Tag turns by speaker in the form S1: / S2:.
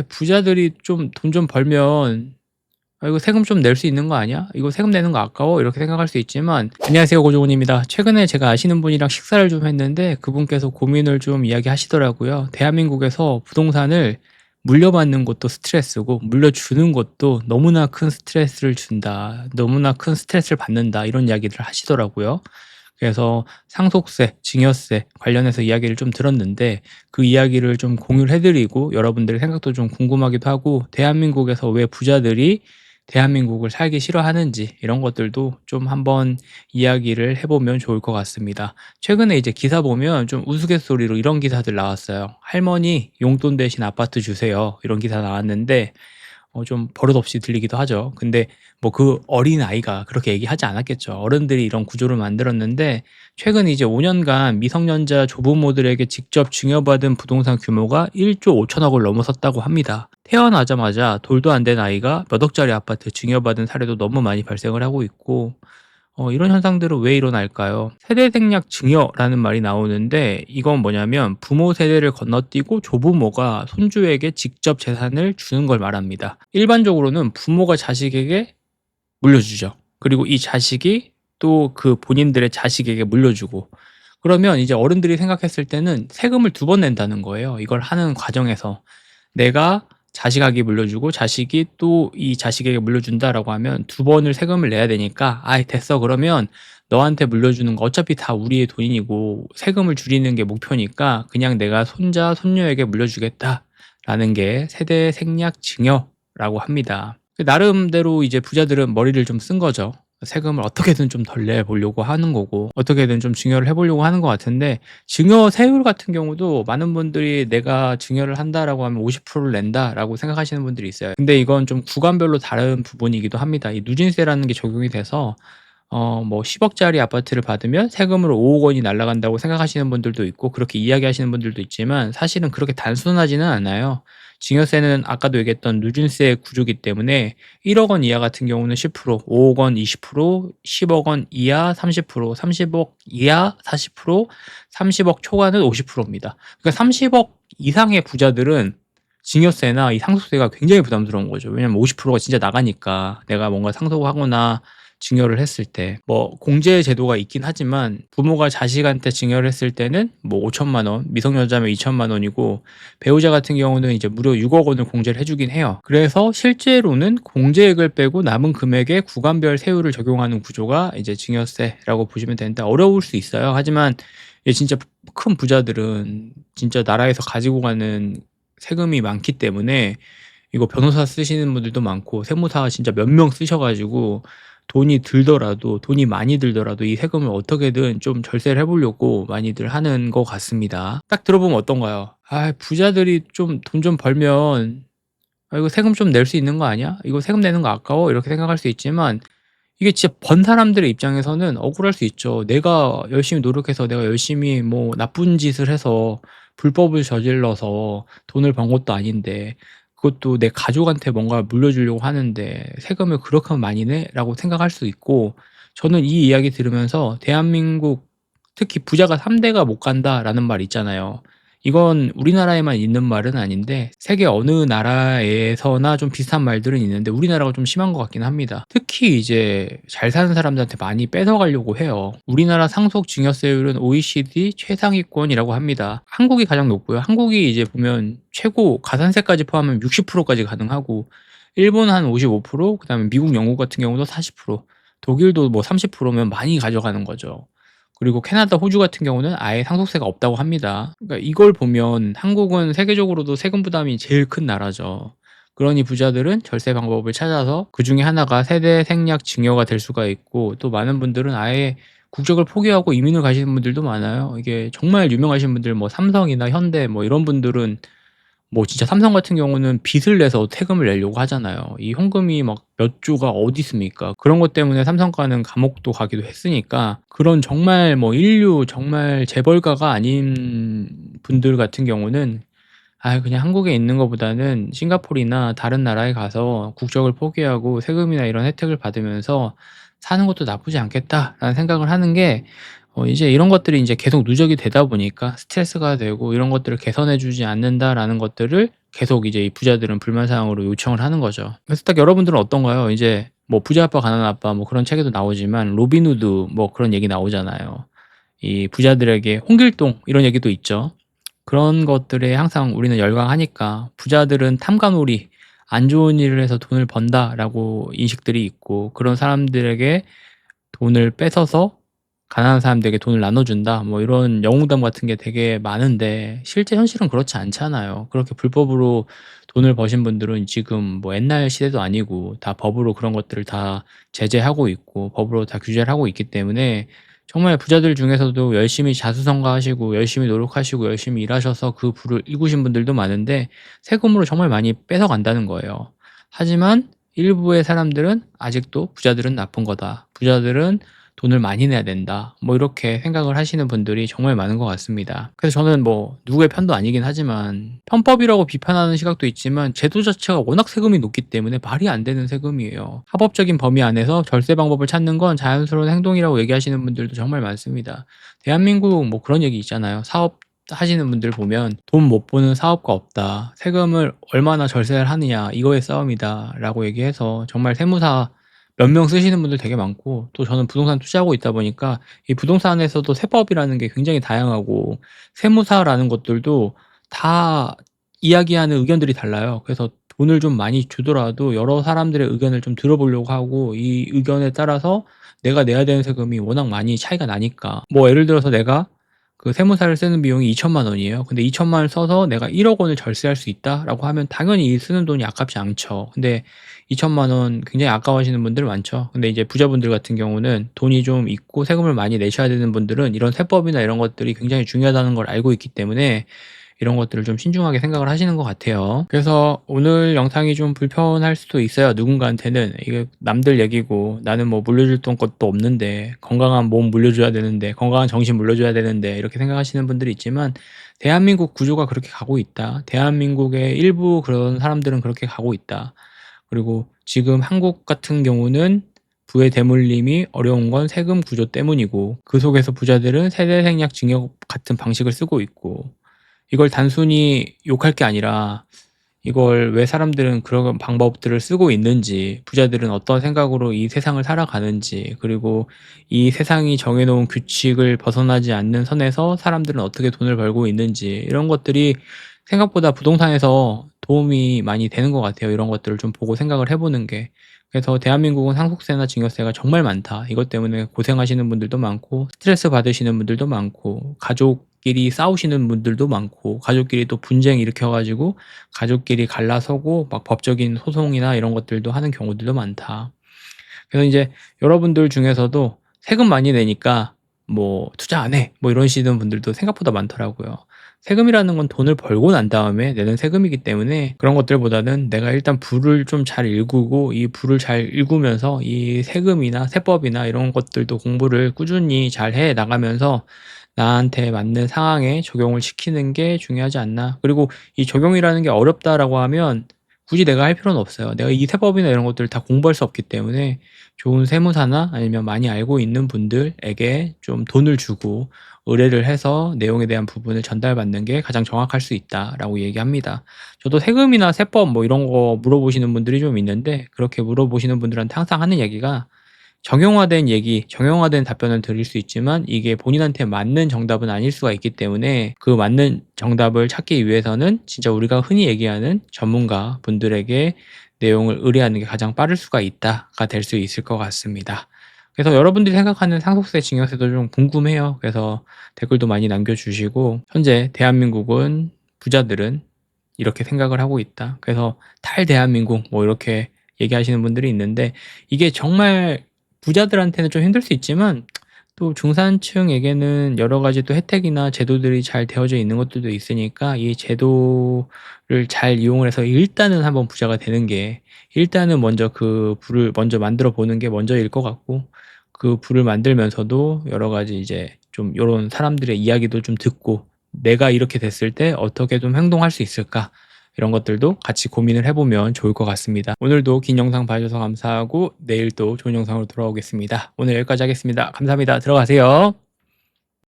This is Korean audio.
S1: 부자들이 좀 돈 좀 벌면 '아 이거 세금 좀 낼 수 있는 거 아니야? 이거 세금 내는 거 아까워?' 이렇게 생각할 수 있지만 안녕하세요. 고종훈입니다. 최근에 제가 아시는 분이랑 식사를 좀 했는데 그분께서 고민을 좀 이야기하시더라고요. 대한민국에서 부동산을 물려받는 것도 스트레스고 물려주는 것도 너무나 큰 스트레스를 준다. 너무나 큰 스트레스를 받는다. 이런 이야기들을 하시더라고요. 그래서 상속세, 증여세 관련해서 이야기를 좀 들었는데 그 이야기를 좀 공유를 해 드리고 여러분들의 생각도 좀 궁금하기도 하고 대한민국에서 왜 부자들이 대한민국을 살기 싫어하는지 이런 것들도 좀 한번 이야기를 해 보면 좋을 것 같습니다. 최근에 이제 기사 보면 좀 우스갯소리로 이런 기사들 나왔어요. "할머니 용돈 대신 아파트 주세요." 이런 기사 나왔는데 좀 버릇없이 들리기도 하죠. 근데 뭐 그 어린아이가 그렇게 얘기하지 않았겠죠. 어른들이 이런 구조를 만들었는데 최근 이제 5 년간 미성년자 조부모들에게 직접 증여받은 부동산 규모가 1조 5천억을 넘어섰다고 합니다. 태어나자마자 돌도 안 된 아이가 몇 억짜리 아파트 증여받은 사례도 너무 많이 발생을 하고 있고 이런 현상들은 왜 일어날까요? 세대 생략 증여라는 말이 나오는데 이건 뭐냐면 부모 세대를 건너뛰고 조부모가 손주에게 직접 재산을 주는 걸 말합니다. 일반적으로는 부모가 자식에게 물려주죠. 그리고 이 자식이 또 그 본인들의 자식에게 물려주고 그러면 이제 어른들이 생각했을 때는 세금을 2번 낸다는 거예요. 이걸 하는 과정에서. 내가 자식에게 물려주고 자식이 또 이 자식에게 물려준다라고 하면 2번을 세금을 내야 되니까 "아이 됐어. 그러면 너한테 물려주는 거 어차피 다 우리의 돈이고 세금을 줄이는 게 목표니까 그냥 내가 손자, 손녀에게 물려주겠다."라는 게 세대 생략 증여라고 합니다. 나름대로 이제 부자들은 머리를 좀 쓴 거죠. 세금을 어떻게든 좀 덜 내 보려고 하는 거고 어떻게든 좀 증여를 해 보려고 하는 것 같은데 증여세율 같은 경우도 많은 분들이 '내가 증여를 한다.'라고 하면 50%를 낸다라고 생각하시는 분들이 있어요. 근데 이건 좀 구간별로 다른 부분이기도 합니다. 이 누진세라는 게 적용이 돼서 뭐 10 억짜리 아파트를 받으면 세금으로 5억 원이 날아간다고 생각하시는 분들도 있고 그렇게 이야기하시는 분들도 있지만 사실은 그렇게 단순하지는 않아요. 증여세는 아까도 얘기했던 누진세 구조이기 때문에 1억 원 이하 같은 경우는 10%, 5억 원 20%, 10억 원 이하 30%, 30억 이하 40%, 30억 초과는 50%입니다. 그러니까 30억 이상의 부자들은 증여세나 이 상속세가 굉장히 부담스러운 거죠. 왜냐하면 50%가 진짜 나가니까 내가 뭔가 상속을 하거나 증여를 했을 때 뭐 공제 제도가 있긴 하지만 부모가 자식한테 증여를 했을 때는 뭐 5천만 원, 미성년자면 2천만 원이고 배우자 같은 경우는 이제 무려 6억 원을 공제를 해 주긴 해요. 그래서 실제로는 공제액을 빼고 남은 금액에 구간별 세율을 적용하는 구조가 이제 증여세라고 보시면 되는데 어려울 수 있어요. 하지만 진짜 큰 부자들은 진짜 나라에서 가지고 가는 세금이 많기 때문에 이거 변호사 쓰시는 분들도 많고 세무사 진짜 몇 명 쓰셔 가지고 돈이 많이 들더라도 이 세금을 어떻게든 좀 절세를 해 보려고 많이들 하는 것 같습니다. 딱 들어보면 어떤가요? 부자들이 좀 돈 좀 벌면 '아 이거 세금 좀 낼 수 있는 거 아니야? 이거 세금 내는 거 아까워?' 이렇게 생각할 수 있지만 이게 진짜 번 사람들의 입장에서는 억울할 수 있죠. 내가 열심히 노력해서 내가 열심히 뭐 나쁜 짓을 해서 불법을 저질러서 돈을 번 것도 아닌데 그것도 내 가족한테 뭔가 물려주려고 하는데 '세금을 그렇게 많이 내?'라고 생각할 수 있고 저는 이 이야기 들으면서 대한민국 특히 "부자가 3 대가 못 간다."라는 말 있잖아요. 이건 우리나라에만 있는 말은 아닌데 세계 어느 나라에서나 좀 비슷한 말들은 있는데 우리나라가 좀 심한 것 같긴 합니다. 특히 이제 잘 사는 사람들한테 많이 뺏어가려고 해요. 우리나라 상속 증여세율은 OECD 최상위권이라고 합니다. 한국이 가장 높고요. 한국이 이제 보면 최고 가산세까지 포함하면 60%까지 가능하고 일본 한 55%, 그다음에 미국, 영국 같은 경우도 40%, 독일도 뭐 30%면 많이 가져가는 거죠. 그리고 캐나다, 호주 같은 경우는 아예 상속세가 없다고 합니다. 그러니까 이걸 보면 한국은 세계적으로도 세금 부담이 제일 큰 나라죠. 그러니 부자들은 절세 방법을 찾아서 그중에 하나가 세대 생략 증여가 될 수가 있고 또 많은 분들은 아예 국적을 포기하고 이민을 가시는 분들도 많아요. 이게 정말 유명하신 분들 뭐 삼성이나 현대 뭐 이런 분들은 뭐 진짜 삼성 같은 경우는 빚을 내서 세금을 내려고 하잖아요. 이 현금이 막 몇 조가 어디 있습니까? 그런 것 때문에 삼성가는 감옥도 가기도 했으니까 그런 정말 뭐 인류 정말 재벌가가 아닌 분들 같은 경우는 그냥 한국에 있는 것보다는 싱가포르나 다른 나라에 가서 국적을 포기하고 세금이나 이런 혜택을 받으면서 사는 것도 나쁘지 않겠다라는 생각을 하는 게 이제 이런 것들이 이제 계속 누적이 되다 보니까 스트레스가 되고 이런 것들을 개선해 주지 않는다라는 것들을 계속 이제 이 부자들은 불만 사항으로 요청을 하는 거죠. 그래서 딱 여러분들은 어떤가요? 이제 뭐 부자 아빠 가난한 아빠 뭐 그런 책에도 나오지만 로빈후드 뭐 그런 얘기 나오잖아요. 이 부자들에게 홍길동 이런 얘기도 있죠. 그런 것들에 항상 우리는 열광하니까 부자들은 탐관오리 안 좋은 일을 해서 돈을 번다라고 인식들이 있고 그런 사람들에게 돈을 뺏어서 가난한 사람들에게 돈을 나눠준다 뭐 이런 영웅담 같은 게 되게 많은데 실제 현실은 그렇지 않잖아요. 그렇게 불법으로 돈을 버신 분들은 지금 뭐 옛날 시대도 아니고 다 법으로 그런 것들을 다 제재하고 있고 법으로 다 규제를 하고 있기 때문에 정말 부자들 중에서도 열심히 자수성가하시고 열심히 노력하시고 열심히 일하셔서 그 부를 이루신 분들도 많은데 세금으로 정말 많이 뺏어간다는 거예요. 하지만 일부의 사람들은 아직도 부자들은 나쁜 거다. 부자들은 돈을 많이 내야 된다. 뭐 이렇게 생각을 하시는 분들이 정말 많은 것 같습니다. 그래서 저는 뭐 누구의 편도 아니긴 하지만 편법이라고 비판하는 시각도 있지만 제도 자체가 워낙 세금이 높기 때문에 말이 안 되는 세금이에요. 합법적인 범위 안에서 절세 방법을 찾는 건 자연스러운 행동이라고 얘기하시는 분들도 정말 많습니다. 대한민국 뭐 그런 얘기 있잖아요. 사업 하시는 분들 보면 돈 못 버는 사업가 없다. 세금을 얼마나 절세를 하느냐 이거의 싸움이다 라고 얘기해서 정말 세무사 몇 명 쓰시는 분들 되게 많고 또 저는 부동산 투자하고 있다 보니까 이 부동산에서도 세법이라는 게 굉장히 다양하고 세무사라는 것들도 다 이야기하는 의견들이 달라요. 그래서 돈을 좀 많이 주더라도 여러 사람들의 의견을 좀 들어보려고 하고 이 의견에 따라서 내가 내야 되는 세금이 워낙 많이 차이가 나니까 뭐 예를 들어서 내가 그 세무사를 쓰는 비용이 2천만 원이에요. 근데 2천만 원을 써서 내가 1억 원을 절세할 수 있다라고 하면 당연히 이 쓰는 돈이 아깝지 않죠. 근데 2천만 원 굉장히 아까워하시는 분들 많죠. 근데 이제 부자분들 같은 경우는 돈이 좀 있고 세금을 많이 내셔야 되는 분들은 이런 세법이나 이런 것들이 굉장히 중요하다는 걸 알고 있기 때문에 이런 것들을 좀 신중하게 생각을 하시는 것 같아요. 그래서 오늘 영상이 좀 불편할 수도 있어요. 누군가한테는 이게 남들 얘기고 나는 뭐 물려줄 것도 없는데 건강한 몸 물려줘야 되는데 건강한 정신 물려줘야 되는데 이렇게 생각하시는 분들이 있지만 대한민국 구조가 그렇게 가고 있다. 대한민국의 일부 그런 사람들은 그렇게 가고 있다. 그리고 지금 한국 같은 경우는 부의 대물림이 어려운 건 세금 구조 때문이고 그 속에서 부자들은 세대 생략 징역 같은 방식을 쓰고 있고 이걸 단순히 욕할 게 아니라 이걸 왜 사람들은 그런 방법들을 쓰고 있는지, 부자들은 어떤 생각으로 이 세상을 살아가는지, 그리고 이 세상이 정해놓은 규칙을 벗어나지 않는 선에서 사람들은 어떻게 돈을 벌고 있는지, 이런 것들이 생각보다 부동산에서 도움이 많이 되는 것 같아요. 이런 것들을 좀 보고 생각을 해보는 게. 그래서 대한민국은 상속세나 증여세가 정말 많다. 이것 때문에 고생하시는 분들도 많고 스트레스 받으시는 분들도 많고 가족끼리 싸우시는 분들도 많고 가족끼리 또 분쟁 일으켜가지고 가족끼리 갈라서고 막 법적인 소송이나 이런 것들도 하는 경우들도 많다. 그래서 이제 여러분들 중에서도 세금 많이 내니까 뭐 투자 안 해. 뭐 이러시는 분들도 생각보다 많더라고요. 세금이라는 건 돈을 벌고 난 다음에 내는 세금이기 때문에 그런 것들보다는 내가 일단 부를 좀 잘 일구고 이 부를 잘 일구면서 이 세금이나 세법이나 이런 것들도 공부를 꾸준히 잘 해 나가면서 나한테 맞는 상황에 적용을 시키는 게 중요하지 않나. 그리고 이 적용이라는 게 어렵다라고 하면 굳이 내가 할 필요는 없어요. 내가 이 세법이나 이런 것들을 다 공부할 수 없기 때문에 좋은 세무사나 아니면 많이 알고 있는 분들에게 좀 돈을 주고 의뢰를 해서 내용에 대한 부분을 전달받는 게 가장 정확할 수 있다라고 얘기합니다. 저도 세금이나 세법 뭐 이런 거 물어보시는 분들이 좀 있는데 그렇게 물어보시는 분들한테 항상 하는 얘기가 정형화된 얘기, 정형화된 답변을 드릴 수 있지만 이게 본인한테 맞는 정답은 아닐 수가 있기 때문에 그 맞는 정답을 찾기 위해서는 진짜 우리가 흔히 얘기하는 전문가 분들에게 내용을 의뢰하는 게 가장 빠를 수가 있다가 될 수 있을 것 같습니다. 그래서 여러분들이 생각하는 상속세, 증여세도 좀 궁금해요. 그래서 댓글도 많이 남겨주시고 현재 대한민국은 부자들은 이렇게 생각을 하고 있다. 그래서 탈대한민국 뭐 이렇게 얘기하시는 분들이 있는데 이게 정말 부자들한테는 좀 힘들 수 있지만 또 중산층에게는 여러 가지 또 혜택이나 제도들이 잘 되어져 있는 것들도 있으니까 이 제도를 잘 이용을 해서 일단은 한번 부자가 되는 게 일단은 먼저 그 부를 먼저 만들어 보는 게 먼저일 것 같고 그 부를 만들면서도 여러 가지 이제 좀 요런 사람들의 이야기도 좀 듣고 '내가 이렇게 됐을 때 어떻게 좀 행동할 수 있을까?' 이런 것들도 같이 고민을 해보면 좋을 것 같습니다. 오늘도 긴 영상 봐주셔서 감사하고 내일 또 좋은 영상으로 돌아오겠습니다. 오늘 여기까지 하겠습니다. 감사합니다. 들어가세요.